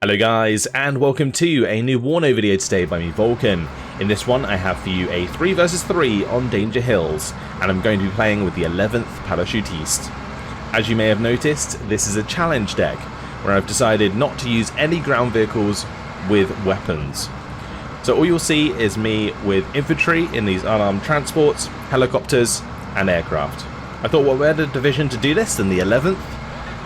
Hello guys, and welcome to a new WARNO video today by me, Vulcan. In this one I have for you a 3 vs 3 on Danger Hills, and I'm going to be playing with the 11th Parachustiste. As you may have noticed, this is a challenge deck, where I've decided not to use any ground vehicles with weapons. So all you'll see is me with infantry in these unarmed transports, helicopters and aircraft. I thought what better division to do this than the 11th,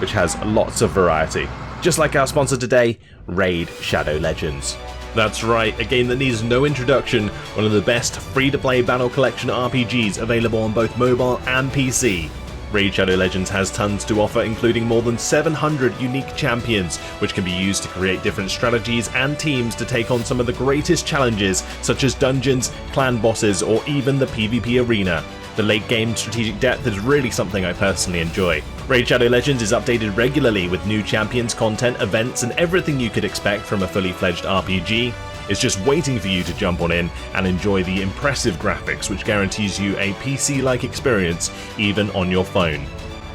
which has lots of variety. Just like our sponsor today, Raid Shadow Legends. That's right, a game that needs no introduction, one of the best free-to-play Battle Collection RPGs available on both mobile and PC. Raid Shadow Legends has tons to offer, including more than 700 unique champions, which can be used to create different strategies and teams to take on some of the greatest challenges, such as dungeons, clan bosses, or even the PvP arena. The late game strategic depth is really something I personally enjoy. Raid Shadow Legends is updated regularly with new champions, content, events, and everything you could expect from a fully fledged RPG. It's just waiting for you to jump on in and enjoy the impressive graphics, which guarantees you a PC-like experience even on your phone.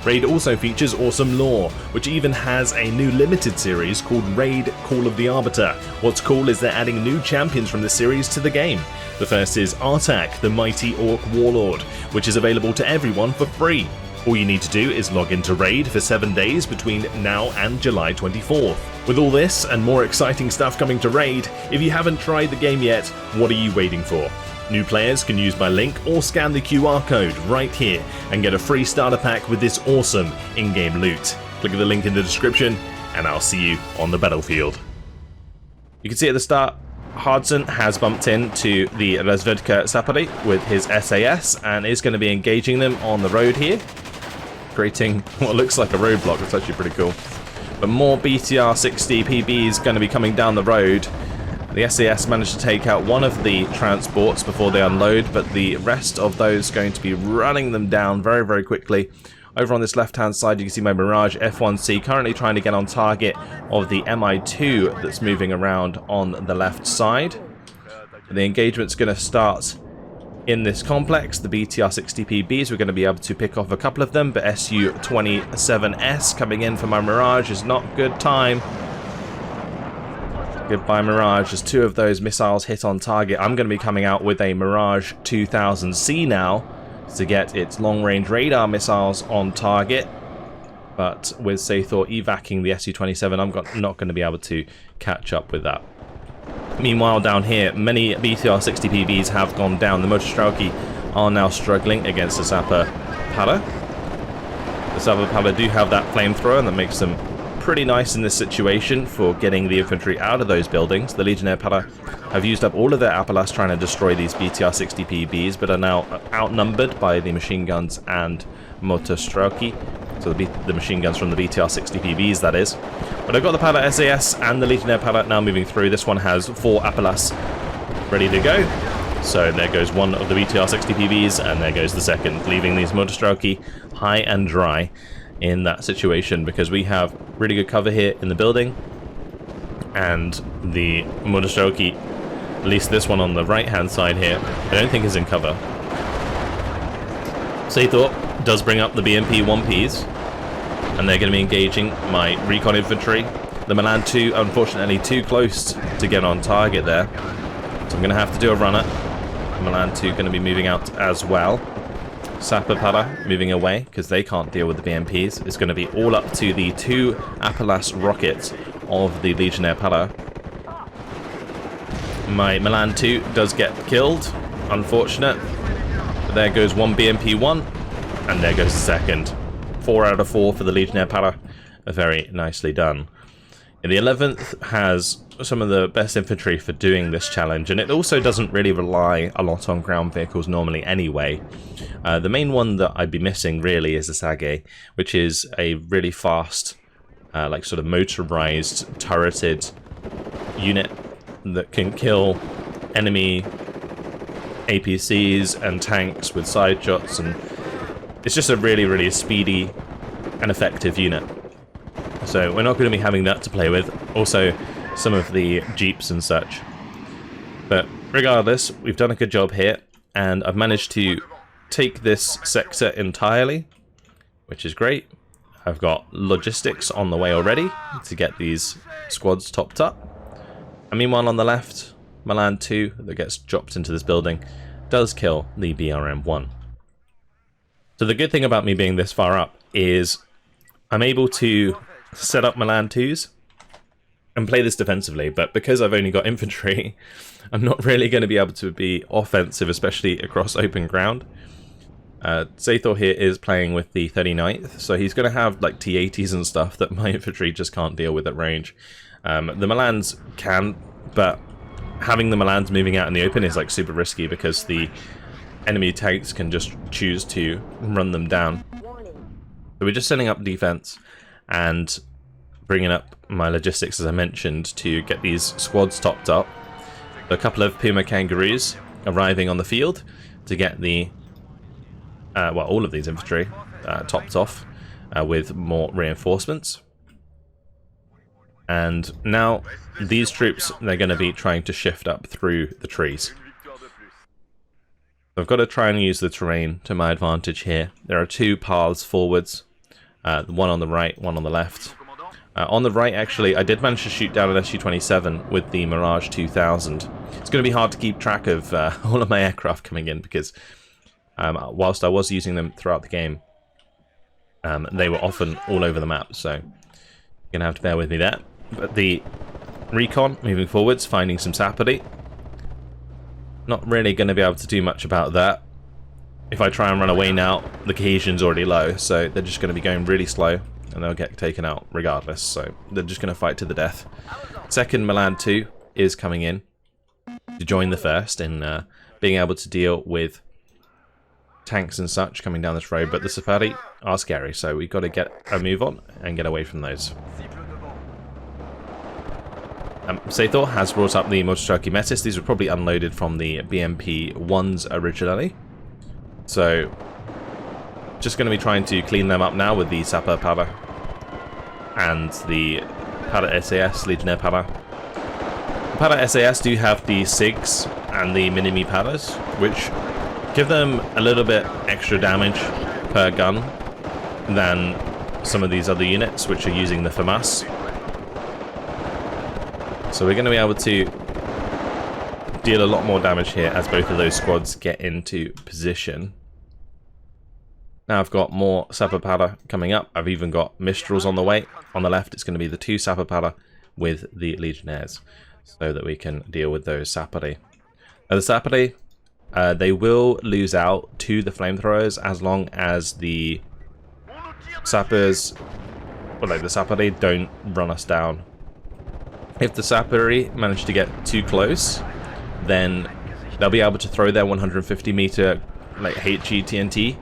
Raid also features awesome lore, which even has a new limited series called Raid Call of the Arbiter. What's cool is they're adding new champions from the series to the game. The first is Artak, the mighty orc warlord, which is available to everyone for free. All you need to do is log into Raid for 7 days between now and July 24th. With all this and more exciting stuff coming to Raid, if you haven't tried the game yet, what are you waiting for? New players can use my link or scan the QR code right here and get a free starter pack with this awesome in-game loot. Click the link in the description and I'll see you on the battlefield. You can see at the start, Hardson has bumped into the Resvedka Sapari with his SAS and is going to be engaging them on the road here, creating what looks like a roadblock. It's actually pretty cool. But more BTR-60 PBs going to be coming down the road. The SAS managed to take out one of the transports before they unload, but the rest of those going to be running them down very, very quickly. Over on this left-hand side, you can see my Mirage F1C currently trying to get on target of the Mi-2 that's moving around on the left side. The engagement's going to start in this complex. The BTR-60 PBs, we're going to be able to pick off a couple of them, but Su-27S coming in for my Mirage is not good time. Goodbye Mirage, as 2 of those missiles hit on target. I'm going to be coming out with a Mirage 2000C now to get its long-range radar missiles on target, but with Sathor evacing the Su-27, I'm not going to be able to catch up with that. Meanwhile, down here, many BTR-60 PBs have gone down. The Motostrauki are now struggling against the Sapper Pala. The Sapper Pala do have that flamethrower, and that makes them pretty nice in this situation for getting the infantry out of those buildings. The Legionnaire Pala have used up all of their Apalas trying to destroy these BTR-60 PBs, but are now outnumbered by the machine guns and Motostrauki. So the machine guns from the BTR-60 PBs, that is. But I've got the Pala SAS and the Legionnaire Pala now moving through. This one has 4 Apalas ready to go. So there goes one of the BTR-60 PBs, and there goes the second, leaving these Motostrauki high and dry in that situation, because we have really good cover here in the building, and the Motostrauki, at least this one on the right hand side here, I don't think is in cover. Sathor does bring up the BMP 1Ps, and they're going to be engaging my recon infantry. The Milan 2 unfortunately too close to get on target there, so I'm going to have to do a runner. The Milan 2 going to be moving out as well. Sapper Pala moving away because they can't deal with the BMPs. It's going to be all up to the 2 Apalas rockets of the Legionnaire Pala. My Milan 2 does get killed, unfortunate. But there goes one BMP-1, and there goes the second. 4 out of 4 for the Legionnaire Pala. Very nicely done. And the 11th has some of the best infantry for doing this challenge, and it also doesn't really rely a lot on ground vehicles normally anyway. The main one that I'd be missing really is the Sage, which is a really fast, like sort of motorized, turreted unit that can kill enemy APCs and tanks with side shots, and it's just a really, really speedy and effective unit. So we're not going to be having that to play with. Also, some of the jeeps and such. But regardless, we've done a good job here, and I've managed to take this sector entirely, which is great. I've got logistics on the way already to get these squads topped up. And meanwhile on the left, Milan 2 that gets dropped into this building does kill the BRM-1. So the good thing about me being this far up is I'm able to set up Milan 2s and play this defensively, but because I've only got infantry, I'm not really going to be able to be offensive, especially across open ground. Zathor here is playing with the 39th, so he's going to have like T-80s and stuff that my infantry just can't deal with at range. The Milans can, but having the Milans moving out in the open is like super risky because the enemy tanks can just choose to run them down. So we're just setting up defense and bringing up my logistics, as I mentioned, to get these squads topped up. A couple of Puma Kangaroos arriving on the field to get the well, all of these infantry topped off with more reinforcements. And now these troops, they're going to be trying to shift up through the trees. I've got to try and use the terrain to my advantage here. There are two paths forwards, one on the right, one on the left. On the right, actually, I did manage to shoot down an SU-27 with the Mirage 2000. It's going to be hard to keep track of all of my aircraft coming in because whilst I was using them throughout the game, they were often all over the map, so you're going to have to bear with me there. But the recon, moving forwards, finding some sapperty. Not really going to be able to do much about that. If I try and run away now, the cohesion's already low, so they're just going to be going really slow, and they'll get taken out regardless, so they're just going to fight to the death. Second Milan 2 is coming in to join the first in being able to deal with tanks and such coming down this road, but the Safari are scary, so we've got to get a move on and get away from those. Zathor has brought up the Motostraki Metis. These were probably unloaded from the BMP-1s originally. So, just going to be trying to clean them up now with the Sapper Para and the Para SAS, Legionnaire Para. The Para SAS do have the SIGs and the Minimi Paras, which give them a little bit extra damage per gun than some of these other units, which are using the FAMAS. So we're going to be able to deal a lot more damage here as both of those squads get into position. Now I've got more Sapperpada coming up. I've even got Mistrals on the way. On the left it's going to be the two Sapperpada with the Legionnaires, so that we can deal with those Sappari. Now the Sappari, they will lose out to the flamethrowers as long as the sappers, or like the Sappari, don't run us down. If the Sappari manage to get too close, then they'll be able to throw their 150 meter like HE TNT,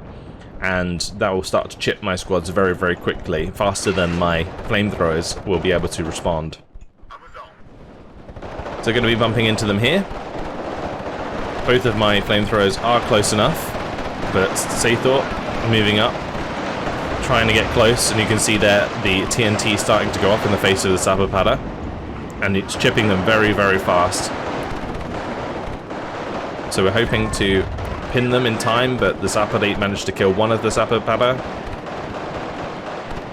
and that will start to chip my squads very, very quickly, faster than my flamethrowers will be able to respond. So going to be bumping into them here. Both of my flamethrowers are close enough, but Zathor moving up, trying to get close, and you can see there the TNT starting to go off in the face of the Sapperpada, and it's chipping them very, very fast. So we're hoping to pin them in time, but the Sapper managed to kill one of the Sapperpada.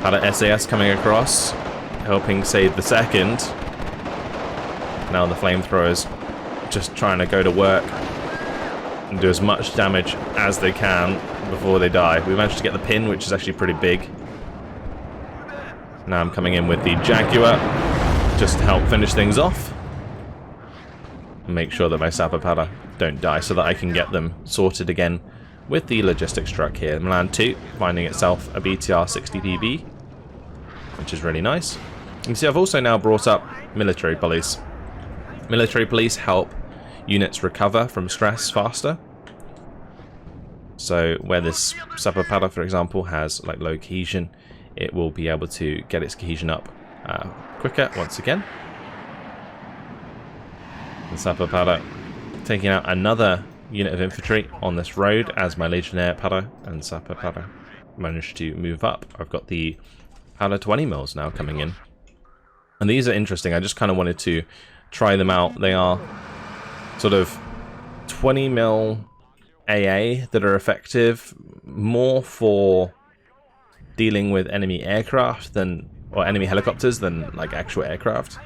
Para SAS coming across, helping save the second. Now the flamethrowers just trying to go to work and do as much damage as they can before they die. We managed to get the pin, which is actually pretty big. Now I'm coming in with the Jaguar just to help finish things off. Make sure that my Sapperpada don't die so that I can get them sorted again with the logistics truck here. Milan 2 finding itself a BTR 60PB, which is really nice. You can see I've also now brought up military police. Military police help units recover from stress faster. So where this Sapperpada, for example, has like low cohesion, it will be able to get its cohesion up quicker once again. The Sapperpada taking out another unit of infantry on this road as my Legionnaire Para and Sapperpada managed to move up. I've got the Para 20 mils now coming in. And these are interesting. I just kind of wanted to try them out. They are sort of 20 mil AA that are effective more for dealing with enemy aircraft or enemy helicopters than like actual aircraft,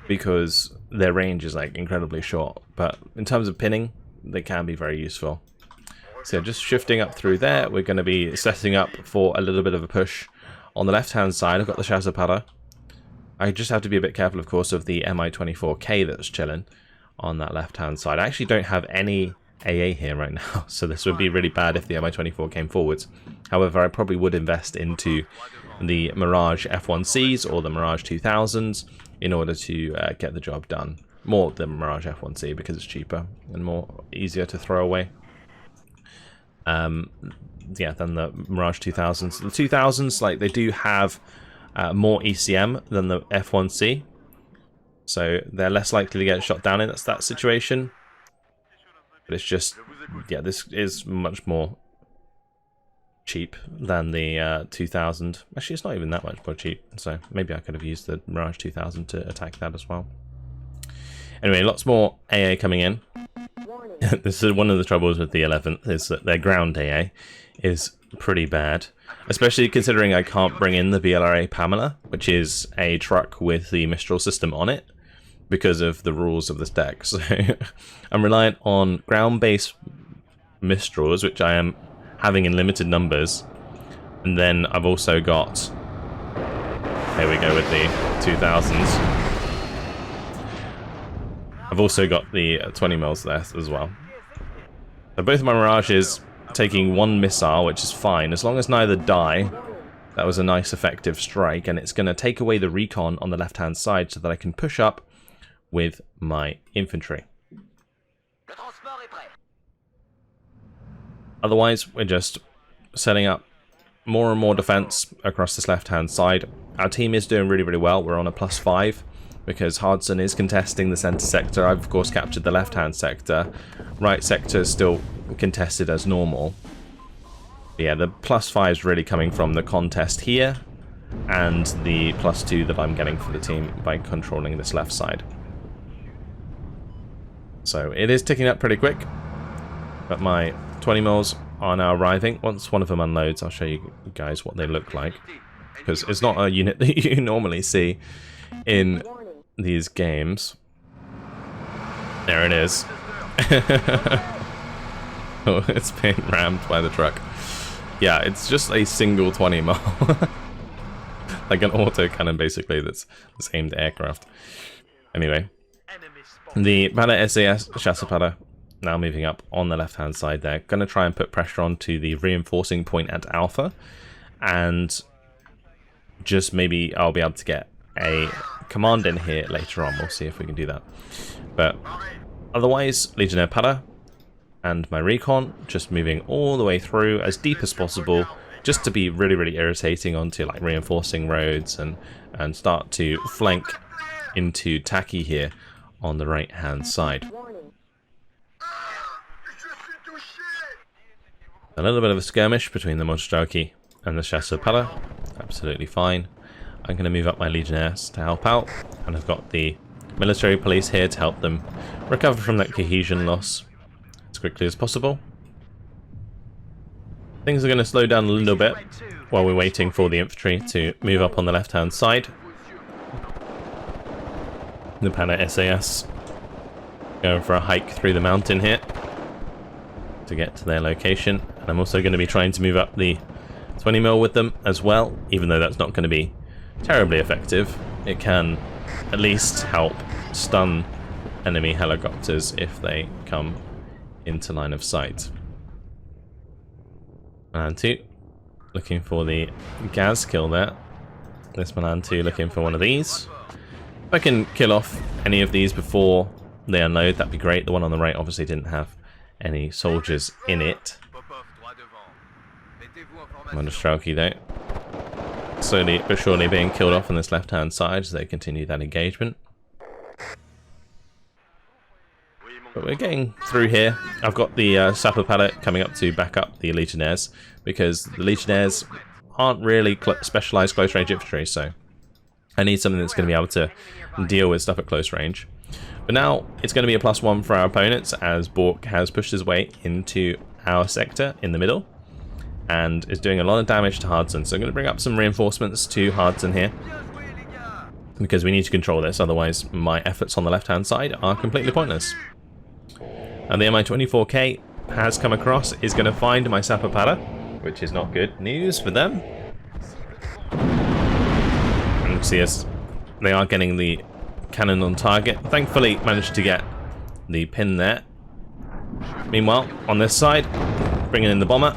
because their range is like incredibly short. But in terms of pinning, they can be very useful. So just shifting up through there, we're going to be setting up for a little bit of a push on the left-hand side. I've got the Chassepara. I just have to be a bit careful, of course, of the Mi-24K that's chilling on that left-hand side. I actually don't have any AA here right now, so this would be really bad if the Mi-24 came forwards. However, I probably would invest into the Mirage F1Cs or the Mirage 2000s in order to get the job done. More the Mirage F1C because it's cheaper and more easier to throw away. Yeah, than the Mirage 2000s. The 2000s, like, they do have more ECM than the F1C, so they're less likely to get shot down in that situation. But it's just, yeah, this is much more cheap than the 2000. Actually, it's not even that much more cheap, so maybe I could have used the Mirage 2000 to attack that as well. Anyway, lots more AA coming in. This is one of the troubles with the 11th, is that their ground AA is pretty bad. Especially considering I can't bring in the BLRA Pamela, which is a truck with the Mistral system on it, because of the rules of this deck. So I'm reliant on ground-based Mistrals, which I am having in limited numbers. And then I've also got... There we go with the 2000s. I've also got the 20 mils there as well. So both of my Mirages taking one missile, which is fine, as long as neither die. That was a nice effective strike, and it's going to take away the recon on the left-hand side so that I can push up with my infantry. Otherwise, we're just setting up more and more defense across this left-hand side. Our team is doing really, really well. We're on a +5 because Hardson is contesting the center sector. I've, of course, captured the left-hand sector. Right sector is still contested as normal. But yeah, the +5 is really coming from the contest here and the +2 that I'm getting for the team by controlling this left side. So it is ticking up pretty quick, but my 20 mils are now arriving. Once one of them unloads, I'll show you guys what they look like, because it's not a unit that you normally see in these games. There it is. Oh, it's being rammed by the truck. Yeah, it's just a single 20 mil. Like an auto cannon, basically, that's aimed at aircraft. Anyway, the Banner SAS Chassepara now moving up on the left-hand side there. Going to try and put pressure onto the reinforcing point at Alpha, and just maybe I'll be able to get a command in here later on. We'll see if we can do that. But otherwise, Legionnaire Para and my recon just moving all the way through as deep as possible, just to be really, really irritating onto like reinforcing roads and start to flank into Taki here on the right hand side. A little bit of a skirmish between the Mostrauki and the Chassepara. Absolutely fine. I'm going to move up my Legionnaires to help out, and I've got the military police here to help them recover from that cohesion loss as quickly as possible. Things are going to slow down a little bit while we're waiting for the infantry to move up on the left hand side. The Pana SAS going for a hike through the mountain here to get to their location, and I'm also going to be trying to move up the 20 mil with them as well, even though that's not going to be terribly effective. It can at least help stun enemy helicopters if they come into line of sight. Milan 2 looking for the Gaz kill there. This Milan 2 looking for one of these. If I can kill off any of these before they unload, that'd be great. The one on the right obviously didn't have any soldiers in it. Mostrauki though, slowly but surely being killed off on this left hand side as they continue that engagement. But we're getting through here. I've got the sapper pallet coming up to back up the Legionnaires, because the Legionnaires aren't really specialised close range infantry, so I need something that's going to be able to deal with stuff at close range. But now it's going to be a +1 for our opponents, as Bork has pushed his way into our sector in the middle, and is doing a lot of damage to Hardson. So I'm going to bring up some reinforcements to Hardson here, because we need to control this, otherwise my efforts on the left-hand side are completely pointless. And the Mi-24K has come across, is going to find my Sapper Padder, which is not good news for them. And you see us, they are getting the cannon on target. Thankfully managed to get the pin there. Meanwhile, on this side, bringing in the bomber,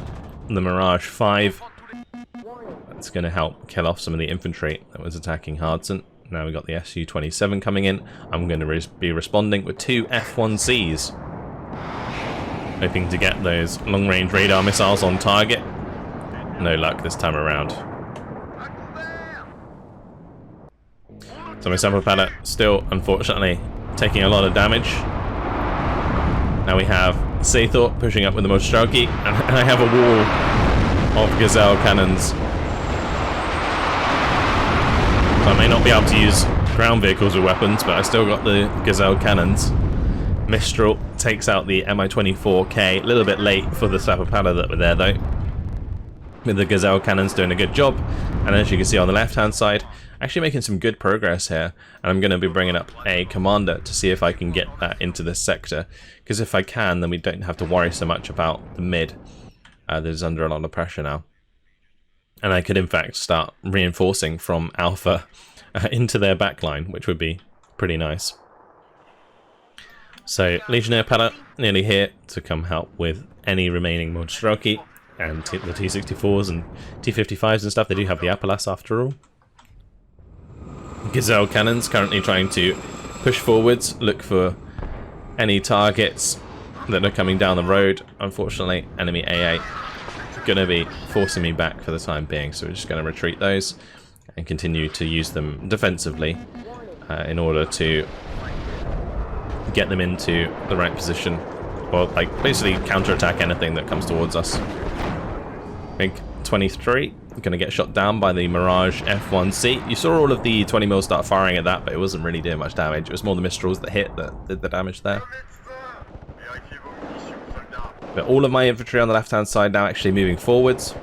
the Mirage 5. That's going to help kill off some of the infantry that was attacking Hardson. Now we've got the Su-27 coming in. I'm going to be responding with 2 F-1Cs. Hoping to get those long-range radar missiles on target. No luck this time around. So my Sapper Padder still, unfortunately, taking a lot of damage. Now we have Saethor pushing up with the Mostraki, and I have a wall of Gazelle cannons. So I may not be able to use ground vehicles or weapons, but I still got the Gazelle cannons. Mistral takes out the Mi-24K, a little bit late for the Sapper Padder that were there though. With the Gazelle cannons doing a good job, and as you can see on the left hand side, actually making some good progress here. And I'm going to be bringing up a commander to see if I can get that into this sector, because if I can, then we don't have to worry so much about the mid that is under a lot of pressure now. And I could in fact start reinforcing from Alpha into their backline, which would be pretty nice. So Legionnaire Padder nearly here to come help with any remaining Mostraki and the T-64s and T-55s and stuff. They do have the Appalachian after all. Gazelle cannons currently trying to push forwards, look for any targets that are coming down the road. Unfortunately, enemy AA going to be forcing me back for the time being, so we're just going to retreat those and continue to use them defensively in order to get them into the right position, or like basically counterattack anything that comes towards us. I think 23 going to get shot down by the Mirage F1C. You saw all of the 20mm start firing at that, but it wasn't really doing much damage. It was more the Mistrals that hit that did the damage there. But all of my infantry on the left-hand side now actually moving forwards.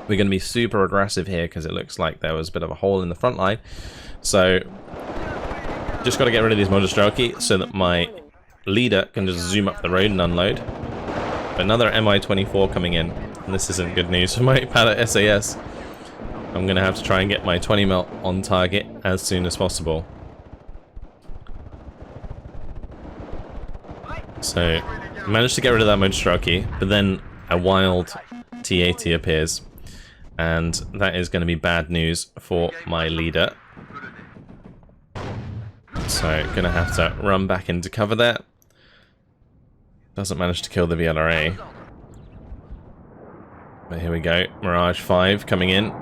We're going to be super aggressive here because it looks like there was a bit of a hole in the front line. So just got to get rid of these Mostraki so that my leader can just zoom up the road and unload. But another Mi-24 coming in, and this isn't good news for my Padder SAS. I'm going to have to try and get my 20mm on target as soon as possible. So managed to get rid of that Mostraki, but then a wild T-80 appears, and that is going to be bad news for my leader. So gonna have to run back into cover there. Doesn't manage to kill the VLRA. But here we go, Mirage 5 coming in.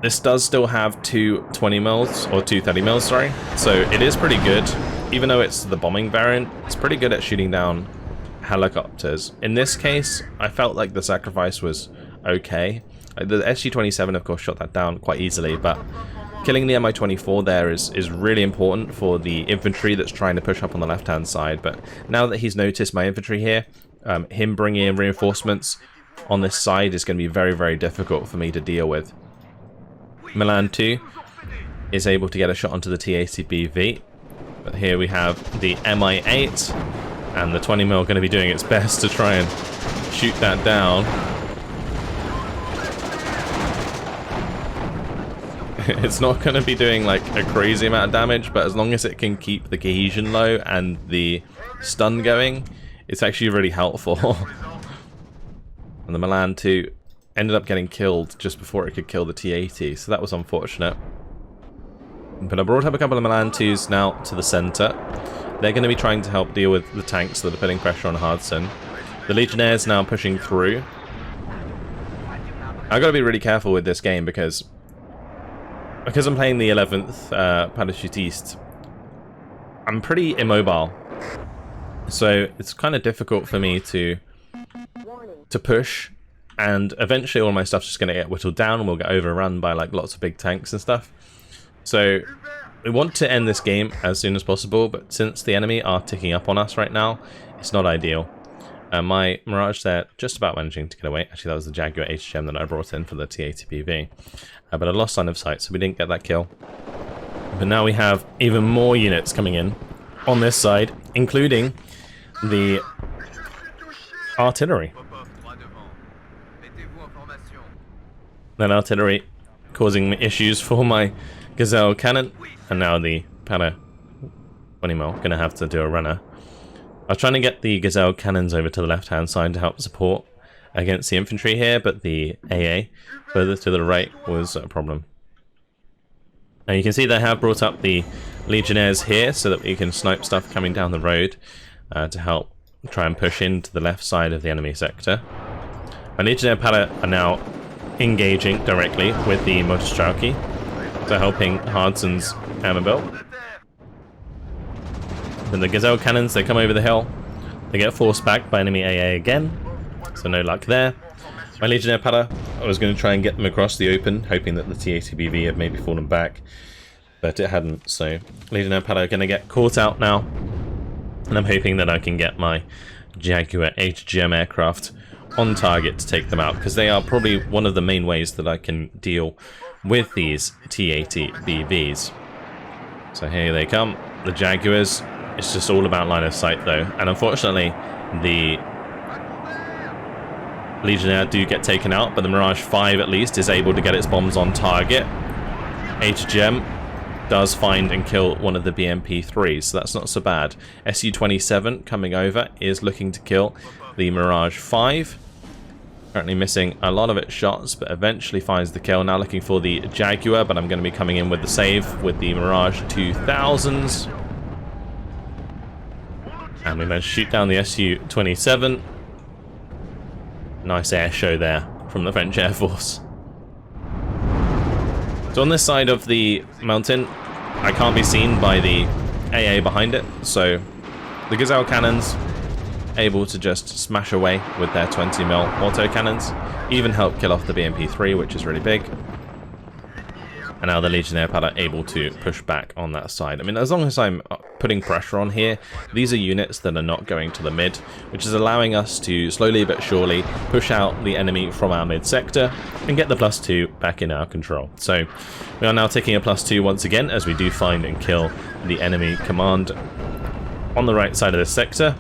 This does still have 2 20mm, or 2 30mm, sorry. So it is pretty good. Even though it's the bombing variant, it's pretty good at shooting down helicopters. In this case, I felt like the sacrifice was okay. The Su-27 of course shot that down quite easily, but killing the Mi-24 there is really important for the infantry that's trying to push up on the left-hand side. But now that he's noticed my infantry here, him bringing in reinforcements on this side is going to be very, very difficult for me to deal with. Milan 2 is able to get a shot onto the T-80BV. But here we have the Mi-8, and the 20mm going to be doing its best to try and shoot that down. It's not going to be doing like a crazy amount of damage, but as long as it can keep the cohesion low and the stun going, it's actually really helpful. And the Milan 2 ended up getting killed just before it could kill the T-80, so that was unfortunate. But I brought up a couple of Milan 2s now to the center. They're going to be trying to help deal with the tanks that are putting pressure on Hardson. The Legionnaires now pushing through. I've got to be really careful with this game because I'm playing the 11th Parachustiste, I'm pretty immobile. So it's kind of difficult for me to push, and eventually all my stuff's just going to get whittled down and we'll get overrun by like lots of big tanks and stuff. So we want to end this game as soon as possible, but since the enemy are ticking up on us right now, it's not ideal. My Mirage there just about managing to get away. Actually, that was the Jaguar HGM that I brought in for the T80BV. But I lost line of sight, so we didn't get that kill. But now we have even more units coming in on this side, including the artillery. That artillery causing issues for my Gazelle cannon, and now the Para 20mm gonna have to do a runner. I was trying to get the Gazelle cannons over to the left-hand side to help support against the infantry here, but the AA further to the right was a problem. Now you can see they have brought up the Legionnaires here so that we can snipe stuff coming down the road to help try and push into the left side of the enemy sector. My Legionnaire Para are now engaging directly with the Motorstrauki, so helping Hardson's hammer belt. Then the Gazelle cannons, they come over the hill. They get forced back by enemy AA again, so no luck there. My Legionnaire Para, I was going to try and get them across the open, hoping that the T80BV had maybe fallen back, but it hadn't, so Legionnaire Para are going to get caught out now, and I'm hoping that I can get my Jaguar HGM aircraft on target to take them out, because they are probably one of the main ways that I can deal with these T80BVs. So here they come, the Jaguars. It's just all about line of sight though, and unfortunately the Legionnaire do get taken out, but the Mirage 5 at least is able to get its bombs on target. HGM does find and kill one of the BMP-3s, so that's not so bad. Su-27 coming over is looking to kill the Mirage 5. Currently missing a lot of its shots, but eventually finds the kill. Now looking for the Jaguar, but I'm going to be coming in with the save with the Mirage 2000s. And we managed to shoot down the Su-27. Nice air show there from the French Air Force. So on this side of the mountain, I can't be seen by the AA behind it, so the Gazelle cannons able to just smash away with their 20mm auto cannons, even help kill off the BMP-3, which is really big. And now the Legionnaire Para able to push back on that side. I mean, as long as I'm putting pressure on here, these are units that are not going to the mid, which is allowing us to slowly but surely push out the enemy from our mid sector and get the +2 back in our control. So we are now taking a +2 once again as we do find and kill the enemy command on the right side of this sector.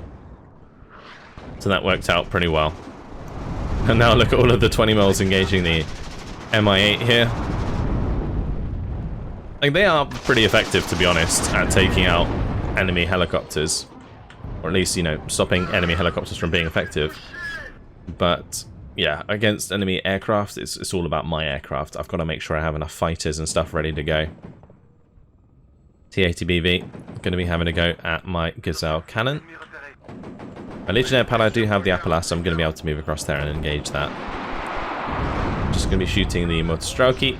So that worked out pretty well. And now look at all of the 20mm engaging the Mi-8 here. Like, they are pretty effective, to be honest, at taking out enemy helicopters. Or at least, you know, stopping enemy helicopters from being effective. But, yeah, against enemy aircraft, it's all about my aircraft. I've got to make sure I have enough fighters and stuff ready to go. T80BV, going to be having a go at my Gazelle cannon. My Legionnaire Para do have the Appala, so I'm going to be able to move across there and engage that. Just going to be shooting the Motorstrauki.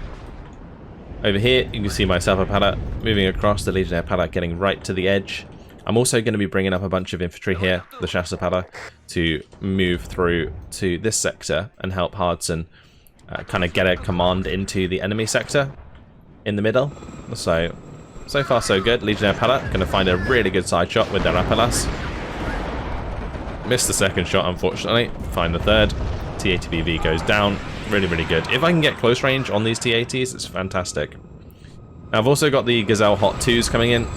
Over here, you can see my Sapper Para moving across, the Legionnaire Para getting right to the edge. I'm also going to be bringing up a bunch of infantry here, the Chasseur Para, to move through to this sector and help Hardson kind of get a command into the enemy sector in the middle. So far so good. Legionnaire Para going to find a really good side shot with their Appalas. Missed the second shot, unfortunately. Find the third. T80BV goes down. Really, really good. If I can get close range on these T80s, it's fantastic. Now, I've also got the Gazelle Hot 2s coming in.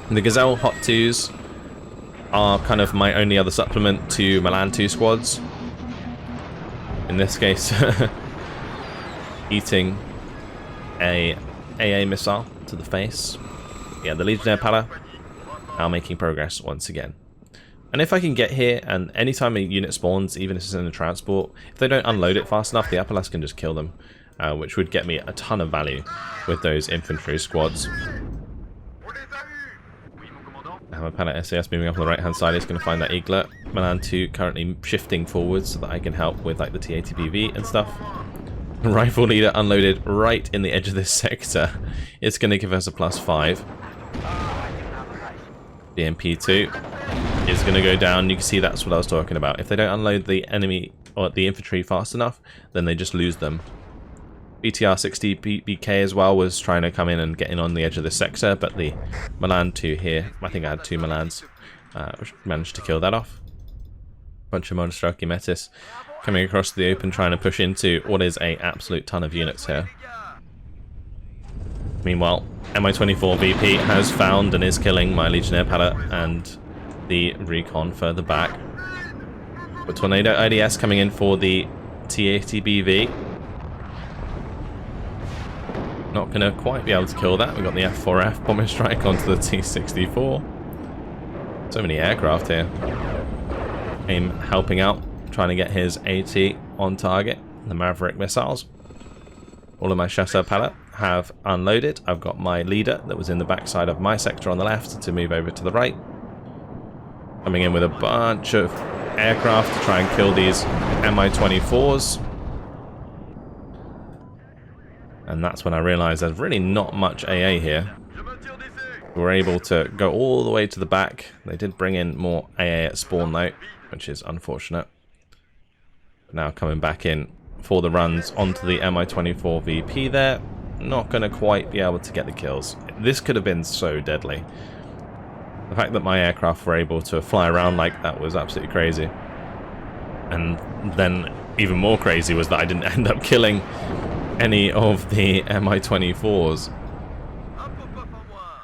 And the Gazelle Hot 2s are kind of my only other supplement to Milan 2 squads. In this case, eating a AA missile to the face. Yeah, the Legionnaire Para are making progress once again. And if I can get here, and anytime a unit spawns, even if it's in a transport, if they don't unload it fast enough, the Appalas can just kill them, which would get me a ton of value with those infantry squads. I have a Para SAS moving up on the right hand side. He's going to find that Eagler. Milan 2 currently shifting forwards so that I can help with like the T80BV and stuff. Rifle leader unloaded right in the edge of this sector. It's going to give us a +5. The MP2 is going to go down. You can see that's what I was talking about. If they don't unload the enemy or the infantry fast enough, then they just lose them. BTR 60 BK as well was trying to come in and get in on the edge of this sector, but the Milan 2 here, I think I had 2 Milans, managed to kill that off. Bunch of Monostrelki Metis coming across the open, trying to push into what is a absolute ton of units here. Meanwhile, Mi-24 VP has found and is killing my Legionnaire pallet and the recon further back. But Tornado IDS coming in for the T-80BV. Not going to quite be able to kill that. We've got the F4F bombing strike onto the T-64. So many aircraft here. AIM helping out, trying to get his AT on target. The Maverick missiles. All of my Chasseur pallet have unloaded. I've got my leader that was in the backside of my sector on the left to move over to the right. Coming in with a bunch of aircraft to try and kill these Mi-24s. And that's when I realized there's really not much AA here. We're able to go all the way to the back. They did bring in more AA at spawn though, which is unfortunate. Now coming back in for the runs onto the Mi-24 VP there. Not going to quite be able to get the kills. This could have been so deadly. The fact that my aircraft were able to fly around like that was absolutely crazy. And then even more crazy was that I didn't end up killing any of the Mi-24s.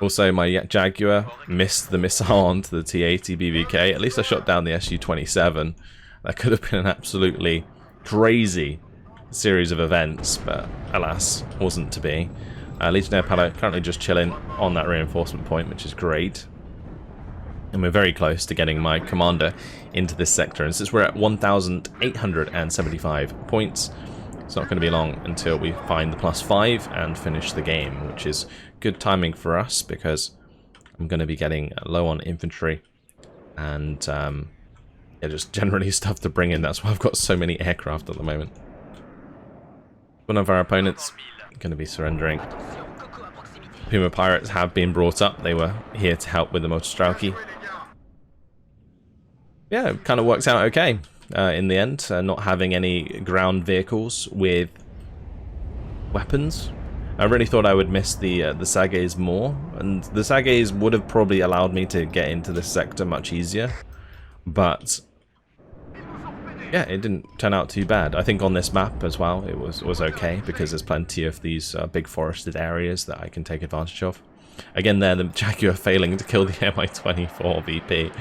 Also, my Jaguar missed the missile onto the T-80 BVK. At least I shot down the Su-27. That could have been an absolutely crazy series of events, but alas, wasn't to be. Legionnaire Pallet currently just chilling on that reinforcement point, which is great. And we're very close to getting my commander into this sector. And since we're at 1,875 points, it's not going to be long until we find the +5 and finish the game, which is good timing for us because I'm going to be getting low on infantry and yeah, just generally stuff to bring in. That's why I've got so many aircraft at the moment. One of our opponents going to be surrendering. Puma Pirates have been brought up. They were here to help with the Motostralki. Yeah, it kind of works out okay in the end. Not having any ground vehicles with weapons. I really thought I would miss the Sages more, and the Sages would have probably allowed me to get into this sector much easier. But yeah, it didn't turn out too bad. I think on this map as well, it was okay because there's plenty of these big forested areas that I can take advantage of. Again, there the Jaguar failing to kill the Mi-24 VP.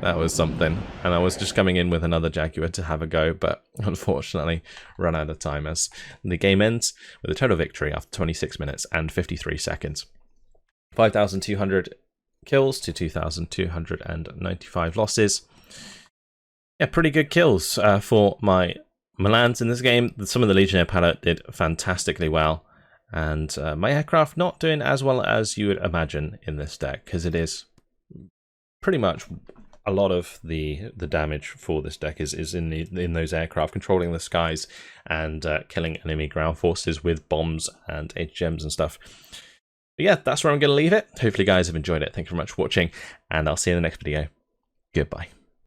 That was something. And I was just coming in with another Jaguar to have a go, but unfortunately run out of time as the game ends with a total victory after 26 minutes and 53 seconds. 5,200 kills to 2,295 losses. Yeah, pretty good kills for my Milans in this game. Some of the Legionnaire palette did fantastically well. And my aircraft not doing as well as you would imagine in this deck, because it is pretty much a lot of the damage for this deck is in those aircraft, controlling the skies and killing enemy ground forces with bombs and HGMs and stuff. But yeah, that's where I'm going to leave it. Hopefully you guys have enjoyed it. Thank you very much for watching, and I'll see you in the next video. Goodbye.